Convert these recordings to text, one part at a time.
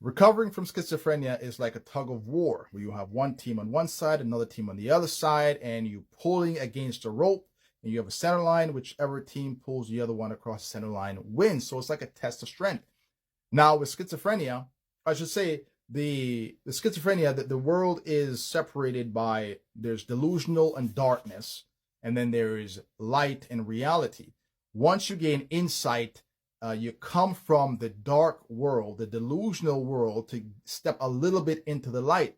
Recovering from schizophrenia is like a tug of war where you have one team on one side, another team on the other side, and you pulling against a rope, and you have a center line. Whichever team pulls the other one across the center line wins. So it's like a test of strength. Now with schizophrenia, I should say the schizophrenia, the world is separated by, there's delusional and darkness, and then there is light and reality. Once you gain insight, you come from the dark world, the delusional world, to step a little bit into the light.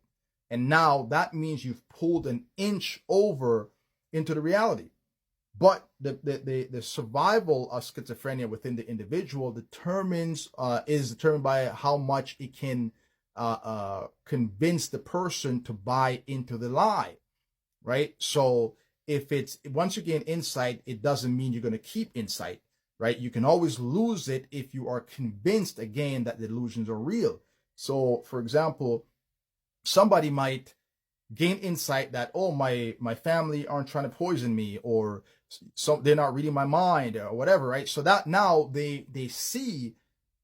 And now that means you've pulled an inch over into the reality. But the survival of schizophrenia within the individual is determined by how much it can convince the person to buy into the lie, right? So once you gain insight, it doesn't mean you're going to keep insight. Right? You can always lose it if you are convinced again that the illusions are real. So, for example, somebody might gain insight that, oh, my family aren't trying to poison me, or so they're not reading my mind, or whatever, right? So that now they see,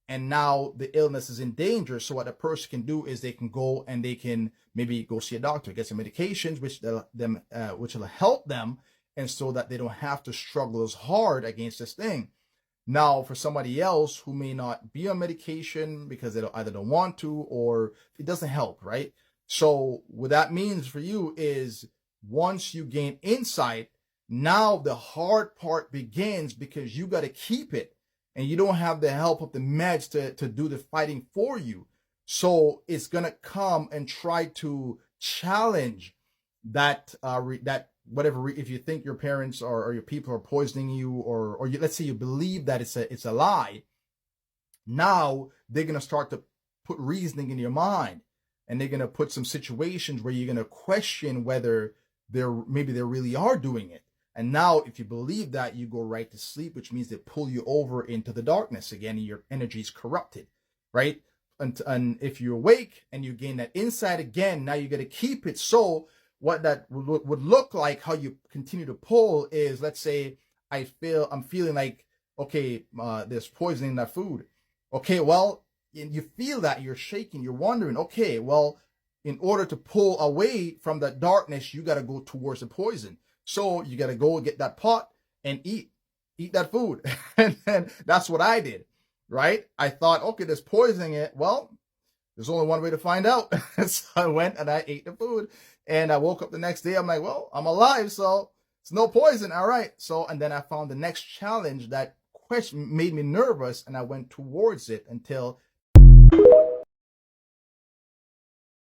and now the illness is in danger. So what a person can do is they can go and they can maybe go see a doctor, get some medications, which will help them, and so that they don't have to struggle as hard against this thing. Now, for somebody else who may not be on medication because they either don't want to, or it doesn't help, right? So what that means for you is, once you gain insight, now the hard part begins, because you got to keep it, and you don't have the help of the meds to do the fighting for you. So it's going to come and try to challenge that whatever, if you think your parents or your people are poisoning you, or let's say you believe that it's a lie, now they're going to start to put reasoning in your mind, and they're going to put some situations where you're going to question whether they really are doing it. And now if you believe that, you go right to sleep, which means they pull you over into the darkness again, and your energy is corrupted, right? And if you're awake and you gain that insight again, now you got to keep it. So what that would look like, how you continue to pull, is, let's say I'm feeling like, okay, there's poison in that food. Okay, well, you feel that, you're shaking, you're wondering, okay, well, in order to pull away from that darkness, you got to go towards the poison. So you got to go get that pot and eat that food. And then that's what I did, right? I thought, okay, there's poison in it. Well, there's only one way to find out. So I went and I ate the food, and I woke up the next day. I'm like, well, I'm alive, so it's no poison. All right. So, and then I found the next challenge that question made me nervous, and I went towards it until